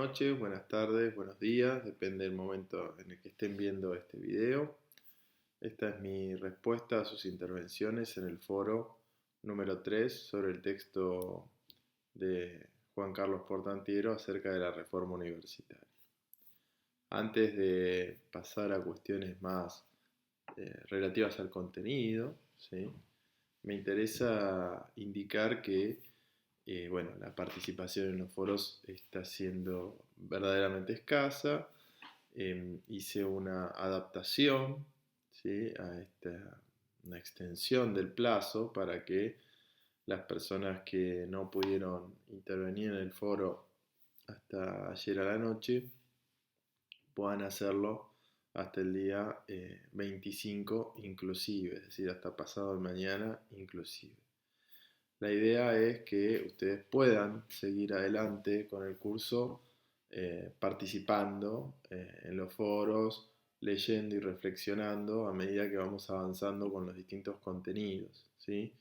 noches, buenas tardes, buenos días, depende del momento en el que estén viendo este video. Esta es mi respuesta a sus intervenciones en el foro número 3 sobre el texto de Juan Carlos Portantiero acerca de la reforma universitaria. Antes de pasar a cuestiones más relativas al contenido, ¿sí? Me interesa indicar que la participación en los foros está siendo verdaderamente escasa. Hice una adaptación, ¿sí?, una extensión del plazo para que las personas que no pudieron intervenir en el foro hasta ayer a la noche puedan hacerlo hasta el día 25 inclusive, es decir, hasta pasado mañana inclusive. La idea es que ustedes puedan seguir adelante con el curso participando en los foros, leyendo y reflexionando a medida que vamos avanzando con los distintos contenidos, ¿sí?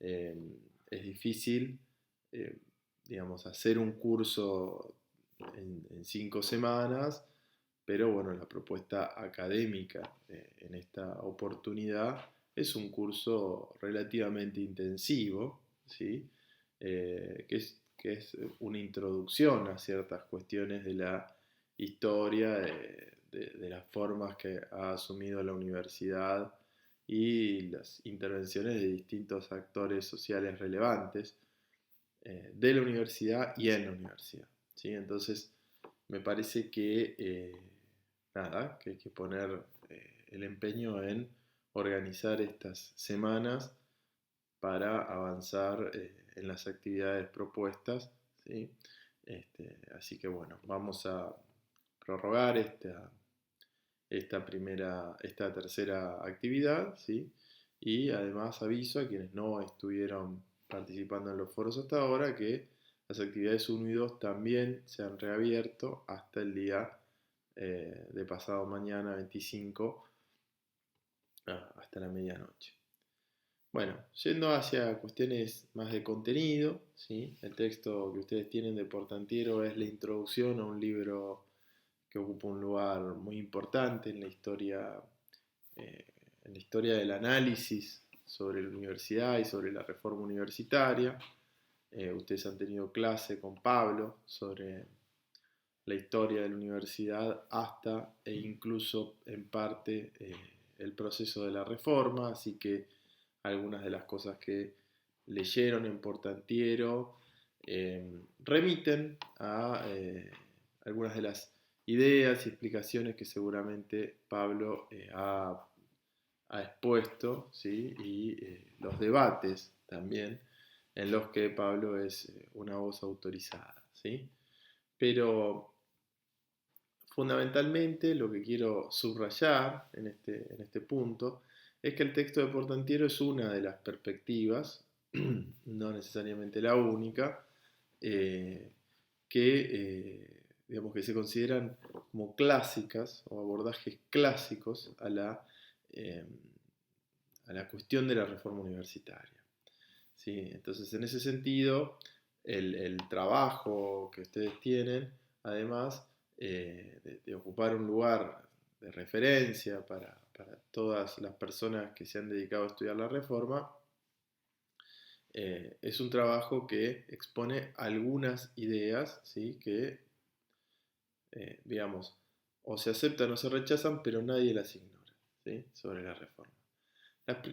Es difícil, eh, hacer un curso en 5 semanas, pero bueno, la propuesta académica en esta oportunidad es un curso relativamente intensivo, ¿sí? Que es una introducción a ciertas cuestiones de la historia, de las formas que ha asumido la universidad y las intervenciones de distintos actores sociales relevantes de la universidad y en la universidad, ¿sí? Entonces, me parece que hay que poner el empeño en organizar estas semanas para avanzar en las actividades propuestas, ¿sí? Así que bueno, vamos a prorrogar esta tercera actividad, ¿sí? Y además aviso a quienes no estuvieron participando en los foros hasta ahora que las actividades 1 y 2 también se han reabierto hasta el día de pasado mañana 25 hasta la medianoche. Bueno, yendo hacia cuestiones más de contenido, ¿sí? El texto que ustedes tienen de Portantiero es la introducción a un libro que ocupa un lugar muy importante eh, en la historia del análisis sobre la universidad y sobre la reforma universitaria. Ustedes han tenido clase con Pablo sobre la historia de la universidad hasta e incluso en parte el proceso de la reforma, así que algunas de las cosas que leyeron en Portantiero remiten a algunas de las ideas y explicaciones que seguramente Pablo ha expuesto, ¿sí? Y los debates también en los que Pablo es una voz autorizada, ¿sí? Pero fundamentalmente lo que quiero subrayar en este punto es que el texto de Portantiero es una de las perspectivas, no necesariamente la única, eh, que se consideran como clásicas o abordajes clásicos eh, a la cuestión de la reforma universitaria, ¿sí? Entonces, en ese sentido, el trabajo que ustedes tienen, además de ocupar un lugar de referencia para todas las personas que se han dedicado a estudiar la reforma, es un trabajo que expone algunas ideas, ¿sí? Que, digamos, o se aceptan o se rechazan, pero nadie las ignora, ¿sí? Sobre la reforma.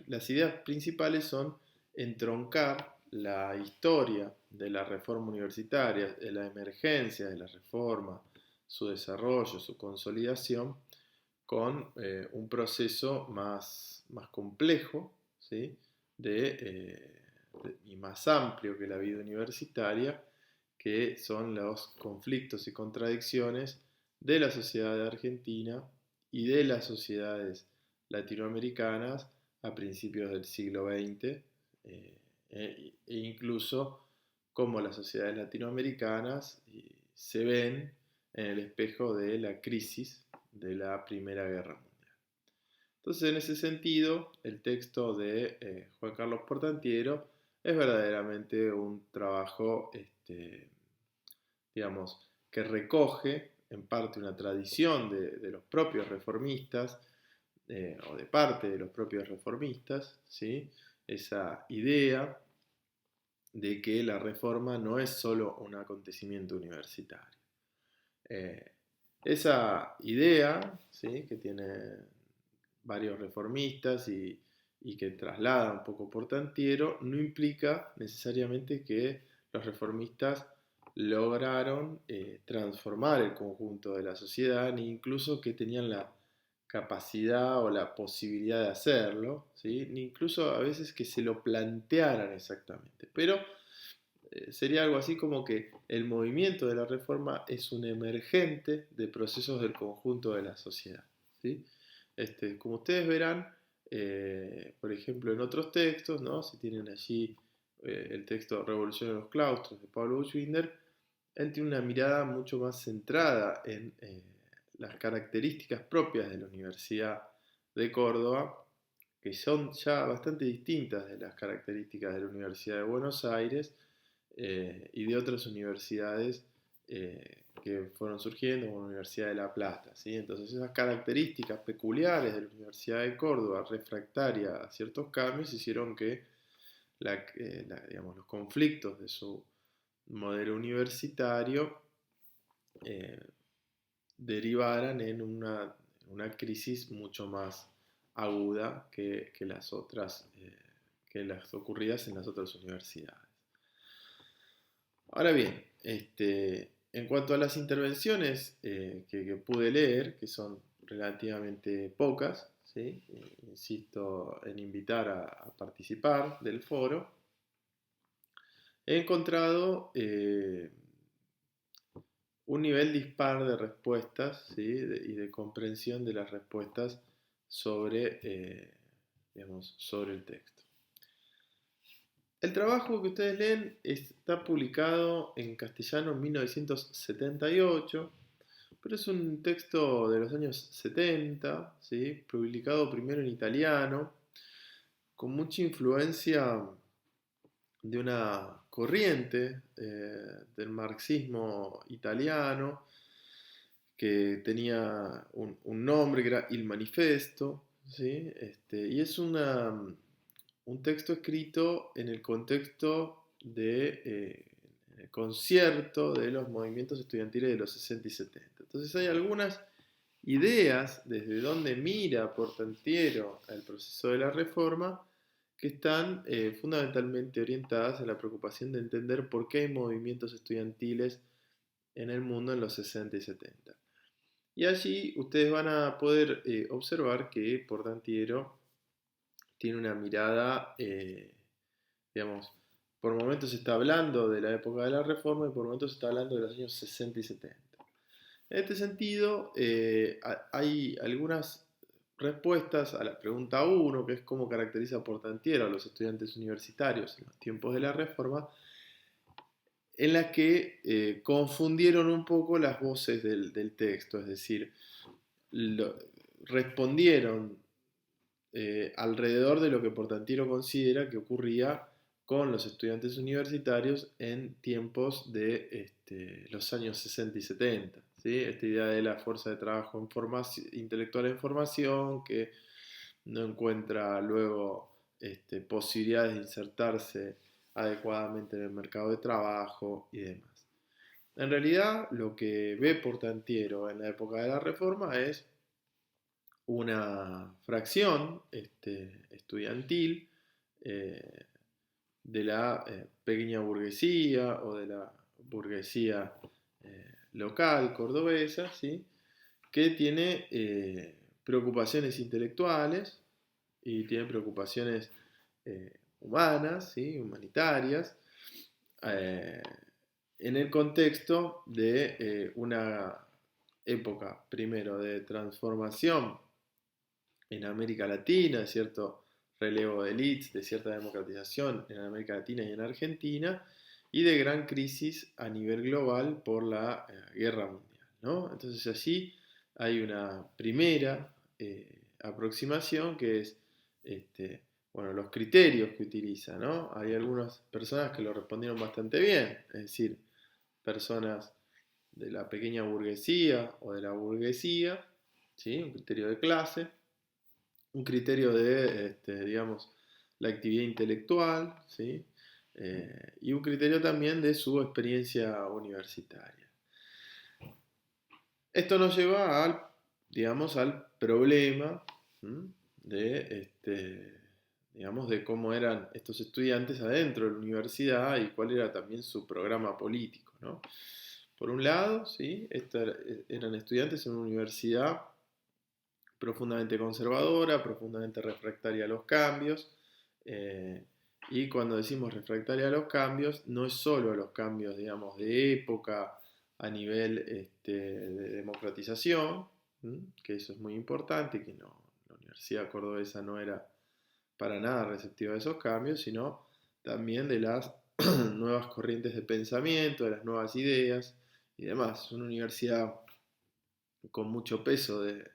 Las ideas principales son entroncar la historia de la reforma universitaria, de la emergencia de la reforma, su desarrollo, su consolidación, con un proceso más complejo, ¿sí? Y más amplio que la vida universitaria, que son los conflictos y contradicciones de la sociedad argentina y de las sociedades latinoamericanas a principios del siglo XX, e incluso cómo las sociedades latinoamericanas se ven en el espejo de la crisis de la Primera Guerra Mundial. Entonces, en ese sentido, el texto de Juan Carlos Portantiero es verdaderamente un trabajo, digamos, que recoge en parte una tradición de los propios reformistas, o de parte de los propios reformistas, ¿sí? Esa idea de que la reforma no es solo un acontecimiento universitario. Eh, Esa idea, ¿sí? Que tiene varios reformistas y que traslada un poco Portantiero, no implica necesariamente que los reformistas lograron transformar el conjunto de la sociedad, ni incluso que tenían la capacidad o la posibilidad de hacerlo, ¿sí? Ni incluso a veces que se lo plantearan exactamente. Pero sería algo así como que el movimiento de la reforma es un emergente de procesos del conjunto de la sociedad, ¿sí? Como ustedes verán, por ejemplo, en otros textos, ¿no? Si tienen allí el texto Revolución en los claustros de Pablo Buchbinder, él tiene una mirada mucho más centrada en las características propias de la Universidad de Córdoba, que son ya bastante distintas de las características de la Universidad de Buenos Aires y de otras universidades que fueron surgiendo, como la Universidad de La Plata, ¿sí? Entonces esas características peculiares de la Universidad de Córdoba, refractaria a ciertos cambios, hicieron que digamos, los conflictos de su modelo universitario eh, derivaran en una crisis mucho más aguda que las otras, que las ocurridas en las otras universidades. Ahora bien, en cuanto a las intervenciones que pude leer, que son relativamente pocas, ¿sí? Insisto en invitar a participar del foro, he encontrado un nivel dispar de respuestas, ¿sí? Y de comprensión de las respuestas sobre, digamos, sobre el texto. El trabajo que ustedes leen está publicado en castellano en 1978, pero es un texto de los años 70, ¿sí? Publicado primero en italiano, con mucha influencia de una corriente del marxismo italiano que tenía un nombre que era Il Manifesto, ¿sí? Y es un texto escrito en el contexto de el concierto de los movimientos estudiantiles de los 60 y 70. Entonces hay algunas ideas desde donde mira Portantiero el proceso de la reforma que están fundamentalmente orientadas a la preocupación de entender por qué hay movimientos estudiantiles en el mundo en los 60 y 70. Y allí ustedes van a poder observar que Portantiero tiene una mirada, digamos, por momentos está hablando de la época de la Reforma y por momentos está hablando de los años 60 y 70. En este sentido, hay algunas respuestas a la pregunta 1, que es cómo caracteriza Portantiero a los estudiantes universitarios en los tiempos de la Reforma, en las que confundieron un poco las voces del texto, es decir, respondieron alrededor de lo que Portantiero considera que ocurría con los estudiantes universitarios en tiempos de los años 60 y 70. ¿Sí? Esta idea de la fuerza de trabajo intelectual en formación, que no encuentra luego posibilidades de insertarse adecuadamente en el mercado de trabajo y demás. En realidad, lo que ve Portantiero en la época de la Reforma es una fracción estudiantil eh, de la pequeña burguesía o de la burguesía local cordobesa, ¿sí? Que tiene preocupaciones intelectuales y tiene preocupaciones humanas, ¿sí? Humanitarias, eh, en el contexto de una época, primero, de transformación en América Latina, de cierto relevo de élites, de cierta democratización en América Latina y en Argentina, y de gran crisis a nivel global por la guerra mundial, ¿no? Entonces allí hay una primera aproximación que es bueno, los criterios que utiliza, ¿no? Hay algunas personas que lo respondieron bastante bien, es decir, personas de la pequeña burguesía o de la burguesía, ¿sí? Un criterio de clase, un criterio de, digamos, la actividad intelectual, ¿sí? Y un criterio también de su experiencia universitaria. Esto nos lleva al, digamos, al problema, ¿m? de, digamos, de cómo eran estos estudiantes adentro de la universidad y cuál era también su programa político, ¿no? Por un lado, ¿sí? Eran estudiantes en una universidad profundamente conservadora, profundamente refractaria a los cambios, eh, y cuando decimos refractaria a los cambios, no es solo a los cambios, digamos, de época a nivel de democratización, que eso es muy importante, que no, la Universidad Cordobesa no era para nada receptiva a esos cambios, sino también de las nuevas corrientes de pensamiento, de las nuevas ideas y demás. Es una universidad con mucho peso de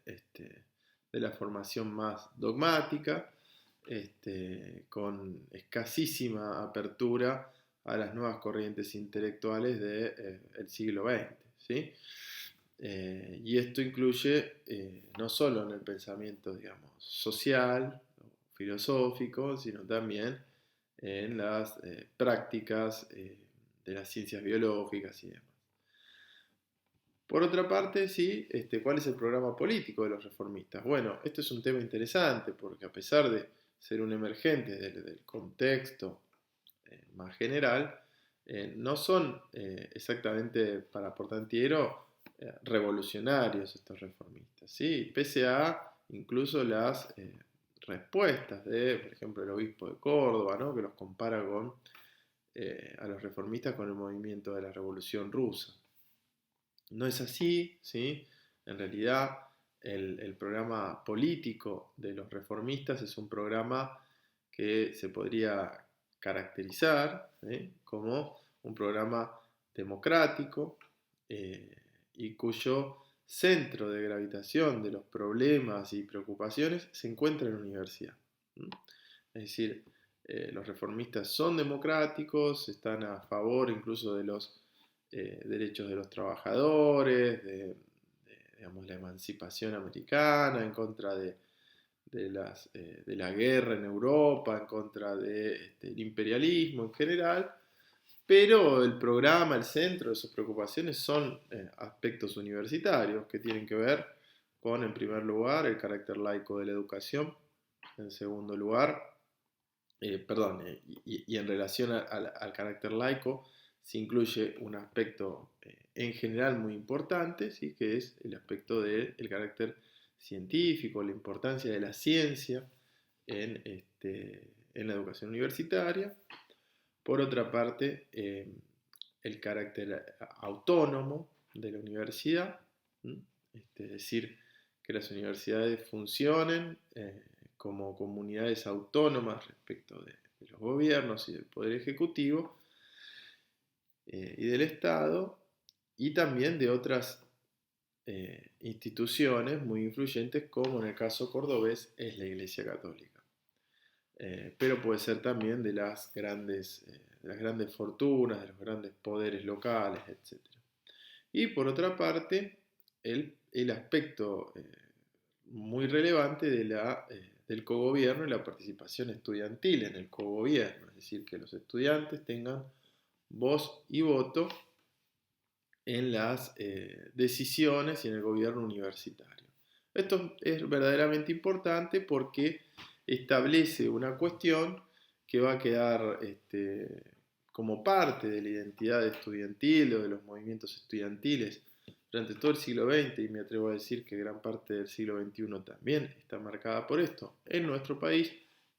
la formación más dogmática, con escasísima apertura a las nuevas corrientes intelectuales del siglo XX, ¿sí? Y esto incluye no solo en el pensamiento, digamos, social, filosófico, sino también en las prácticas de las ciencias biológicas y demás. Por otra parte, sí, ¿cuál es el programa político de los reformistas? Bueno, esto es un tema interesante porque a pesar de ser un emergente del contexto más general, no son exactamente para Portantiero revolucionarios estos reformistas, ¿sí? Pese a incluso las respuestas de, por ejemplo, el obispo de Córdoba, ¿no? Que los compara a los reformistas con el movimiento de la Revolución Rusa. No es así, ¿sí? En realidad, el programa político de los reformistas es un programa que se podría caracterizar, ¿sí? Como un programa democrático y cuyo centro de gravitación de los problemas y preocupaciones se encuentra en la universidad. Es decir, los reformistas son democráticos, están a favor incluso de los derechos de los trabajadores, digamos, la emancipación americana, en contra de la guerra en Europa, en contra del imperialismo en general, pero el programa, el centro de sus preocupaciones son aspectos universitarios que tienen que ver con, en primer lugar, el carácter laico de la educación, en segundo lugar, y en relación al carácter laico, se incluye un aspecto en general muy importante, ¿sí? Que es el aspecto del carácter científico, la importancia de la ciencia en la educación universitaria. Por otra parte, el carácter autónomo de la universidad, es decir, que las universidades funcionen como comunidades autónomas respecto de los gobiernos y del poder ejecutivo y del Estado, y también de otras instituciones muy influyentes, como en el caso cordobés es la Iglesia Católica. Pero puede ser también de las grandes fortunas, de los grandes poderes locales, etc. Y por otra parte, el aspecto muy relevante del cogobierno y la participación estudiantil en el cogobierno, es decir, que los estudiantes tengan voz y voto en las decisiones y en el gobierno universitario. Esto es verdaderamente importante porque establece una cuestión que va a quedar como parte de la identidad estudiantil o de los movimientos estudiantiles durante todo el siglo XX, y me atrevo a decir que gran parte del siglo XXI también está marcada por esto en nuestro país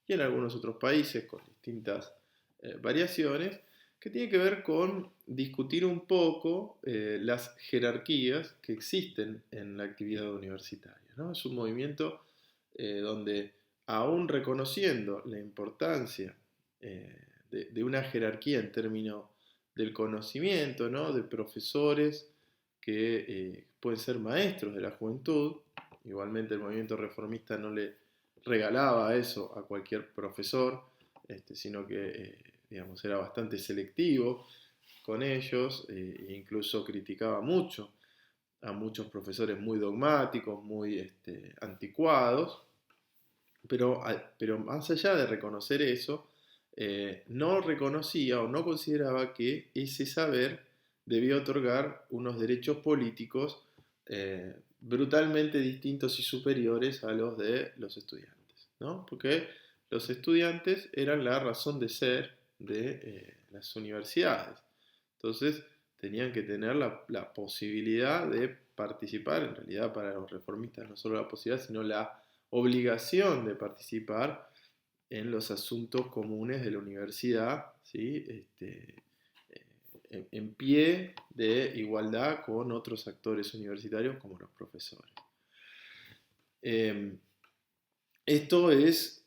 y en algunos otros países con distintas variaciones, que tiene que ver con discutir un poco las jerarquías que existen en la actividad universitaria, ¿no? Es un movimiento donde, aún reconociendo la importancia de una jerarquía en términos del conocimiento, ¿no? De profesores que pueden ser maestros de la juventud, igualmente el movimiento reformista no le regalaba eso a cualquier profesor, sino que digamos, era bastante selectivo con ellos, e incluso criticaba mucho a muchos profesores muy dogmáticos, muy anticuados, pero más allá de reconocer eso, no reconocía o no consideraba que ese saber debía otorgar unos derechos políticos brutalmente distintos y superiores a los de los estudiantes, ¿no? Porque los estudiantes eran la razón de ser de las universidades. Entonces tenían que tener la posibilidad de participar, en realidad para los reformistas no solo la posibilidad, sino la obligación de participar en los asuntos comunes de la universidad, ¿sí? En pie de igualdad con otros actores universitarios como los profesores. Esto es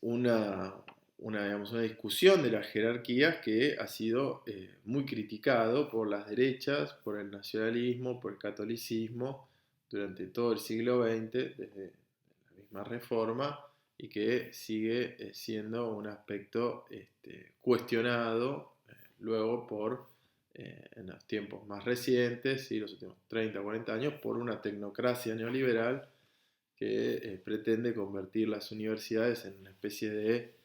digamos, una discusión de las jerarquías que ha sido muy criticado por las derechas, por el nacionalismo, por el catolicismo durante todo el siglo XX, desde la misma reforma, y que sigue siendo un aspecto cuestionado luego en los tiempos más recientes, ¿sí? Los últimos 30 o 40 años, por una tecnocracia neoliberal que pretende convertir las universidades en una especie de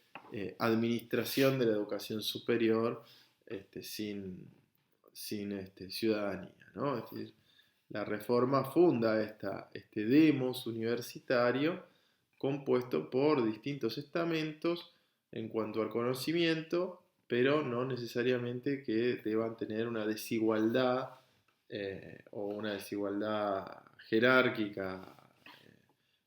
administración de la educación superior sin ciudadanía, ¿no? Es decir, la reforma funda este demos universitario compuesto por distintos estamentos en cuanto al conocimiento, pero no necesariamente que deban tener una desigualdad o una desigualdad jerárquica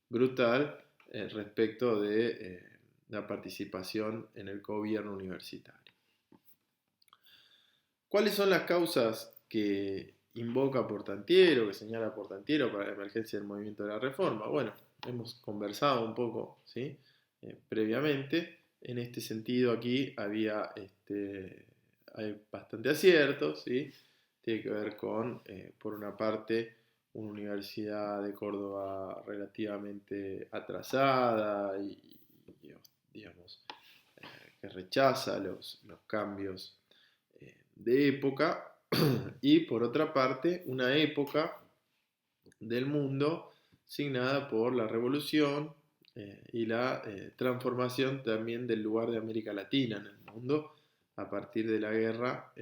brutal respecto de la participación en el gobierno universitario. ¿Cuáles son las causas que invoca Portantiero, que señala Portantiero para la emergencia del movimiento de la reforma? Bueno, hemos conversado un poco, ¿sí? Previamente. En este sentido aquí hay bastante acierto, ¿sí? Tiene que ver con, por una parte, una universidad de Córdoba relativamente atrasada y digamos, que rechaza los cambios de época, y por otra parte una época del mundo signada por la revolución y la transformación también del lugar de América Latina en el mundo a partir de la guerra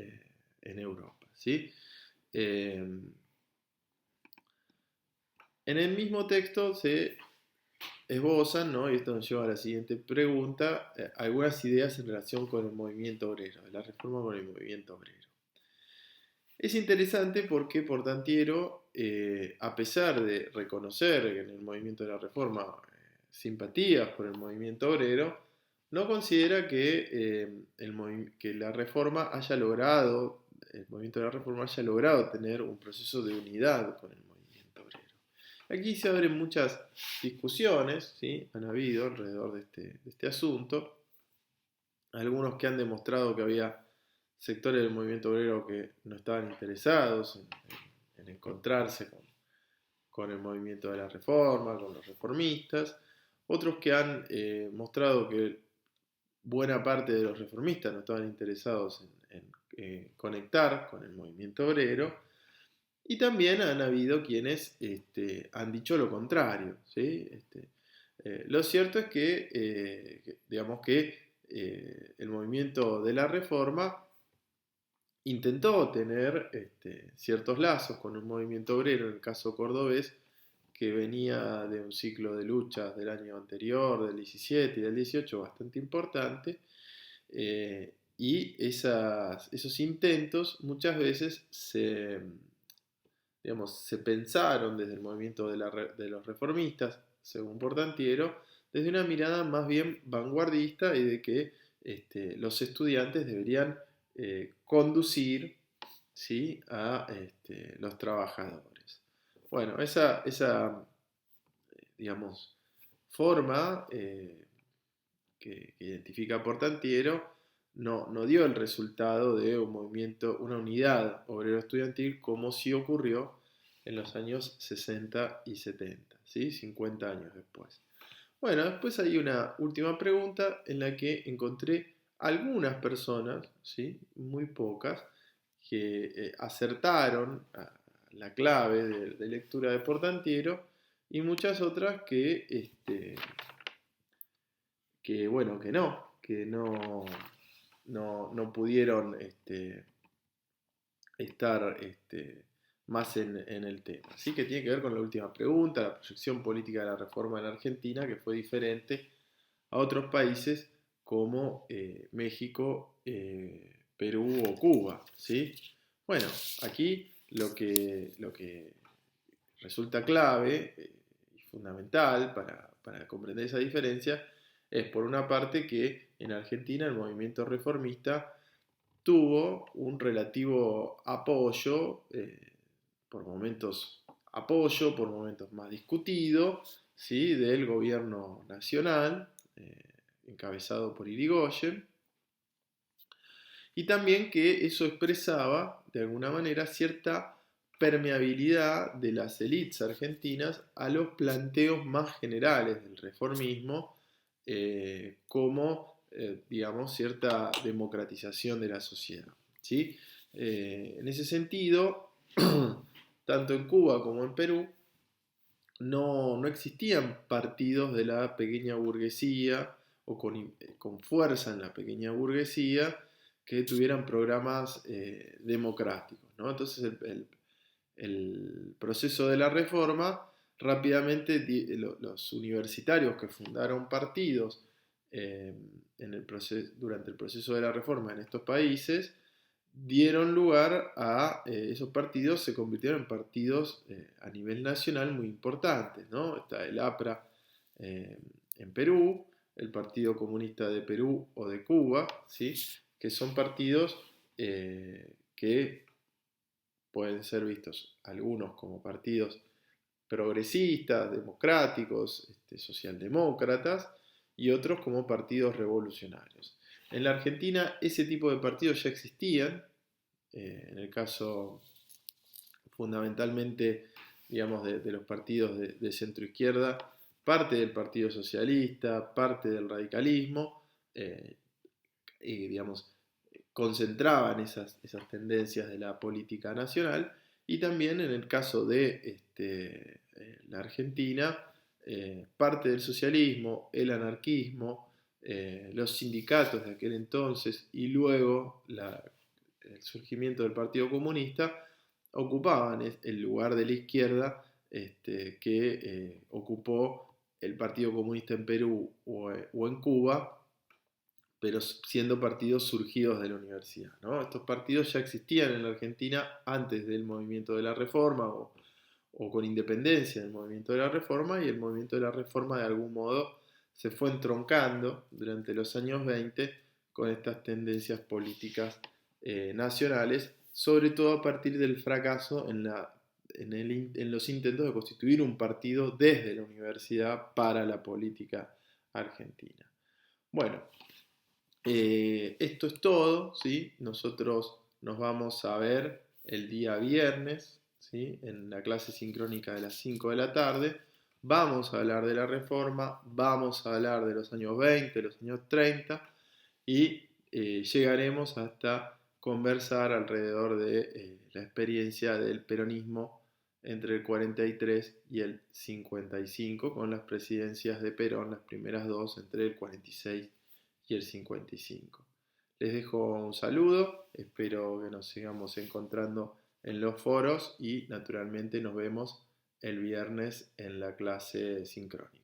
en Europa, ¿sí? En el mismo texto se esbozan, ¿no? Y esto nos lleva a la siguiente pregunta, algunas ideas en relación con el movimiento obrero, de la reforma con el movimiento obrero. Es interesante porque Portantiero, a pesar de reconocer en el movimiento de la reforma simpatías por el movimiento obrero, no considera que la reforma haya logrado, el movimiento de la reforma haya logrado tener un proceso de unidad con el movimiento obrero. Aquí se abren muchas discusiones, ¿sí? Han habido alrededor de este asunto, algunos que han demostrado que había sectores del movimiento obrero que no estaban interesados en encontrarse con el movimiento de la reforma, con los reformistas, otros que han mostrado que buena parte de los reformistas no estaban interesados en conectar con el movimiento obrero, y también han habido quienes han dicho lo contrario, ¿sí? Lo cierto es digamos que el movimiento de la reforma intentó tener ciertos lazos con un movimiento obrero, en el caso cordobés, que venía de un ciclo de luchas del año anterior, del 17 y del 18, bastante importante, y esos intentos muchas veces se pensaron desde el movimiento de los reformistas, según Portantiero, desde una mirada más bien vanguardista y de que los estudiantes deberían conducir, ¿sí? a los trabajadores. Bueno, esa digamos, forma que identifica Portantiero no dio el resultado de un movimiento, una unidad obrero estudiantil como sí ocurrió en los años 60 y 70, ¿sí? 50 años después. Bueno, después hay una última pregunta en la que encontré algunas personas, ¿sí? Muy pocas, acertaron a la clave de lectura de Portantiero y muchas otras bueno, que no pudieron estar más en el tema. Así que tiene que ver con la última pregunta, la proyección política de la reforma en Argentina, que fue diferente a otros países como México, Perú o Cuba, ¿sí? Bueno, aquí lo que resulta clave y fundamental para comprender esa diferencia es, por una parte, que en Argentina el movimiento reformista tuvo un relativo apoyo, por momentos por momentos más discutido, ¿sí? Del gobierno nacional, encabezado por Irigoyen, y también que eso expresaba, de alguna manera, cierta permeabilidad de las élites argentinas a los planteos más generales del reformismo, como, digamos, cierta democratización de la sociedad, ¿sí? En ese sentido, tanto en Cuba como en Perú, no existían partidos de la pequeña burguesía o con fuerza en la pequeña burguesía que tuvieran programas democráticos, ¿no? Entonces el proceso de la reforma, rápidamente los universitarios que fundaron partidos durante el proceso de la reforma en estos países, dieron lugar a esos partidos, se convirtieron en partidos a nivel nacional muy importantes, ¿no? Está el APRA en Perú, el Partido Comunista de Perú o de Cuba, ¿sí? Que son partidos que pueden ser vistos algunos como partidos progresistas, democráticos, socialdemócratas, y otros como partidos revolucionarios. En la Argentina ese tipo de partidos ya existían, en el caso fundamentalmente, digamos, de los partidos de centro izquierda, parte del Partido Socialista, parte del radicalismo, y digamos, concentraban esas tendencias de la política nacional, y también en el caso de la Argentina, parte del socialismo, el anarquismo, los sindicatos de aquel entonces y luego el surgimiento del Partido Comunista ocupaban el lugar de la izquierda que ocupó el Partido Comunista en Perú o en Cuba, pero siendo partidos surgidos de la universidad, ¿no? Estos partidos ya existían en la Argentina antes del movimiento de la Reforma o con independencia del movimiento de la Reforma, y el movimiento de la Reforma de algún modo se fue entroncando durante los años 20 con estas tendencias políticas nacionales, sobre todo a partir del fracaso en los intentos de constituir un partido desde la universidad para la política argentina. Bueno, esto es todo, ¿sí? Nosotros nos vamos a ver el día viernes, ¿sí? En la clase sincrónica de las 5 de la tarde. Vamos a hablar de la reforma, vamos a hablar de los años 20, los años 30, y llegaremos hasta conversar alrededor de la experiencia del peronismo entre el 43 y el 55, con las presidencias de Perón, las primeras dos, entre el 46 y el 55. Les dejo un saludo, espero que nos sigamos encontrando en los foros y naturalmente nos vemos el viernes en la clase sincrónica.